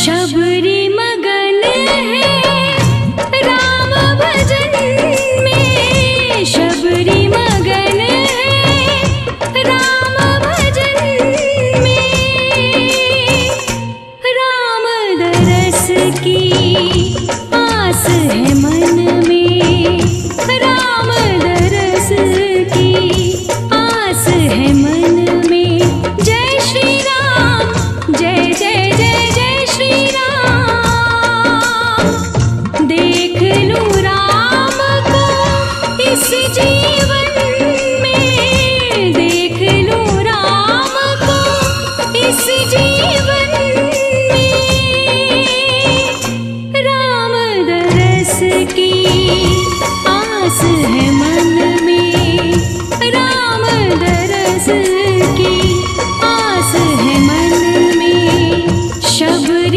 शबरी मगन है राम भजन में, शबरी मगन है राम भजन में। राम दरस की आस है मन में,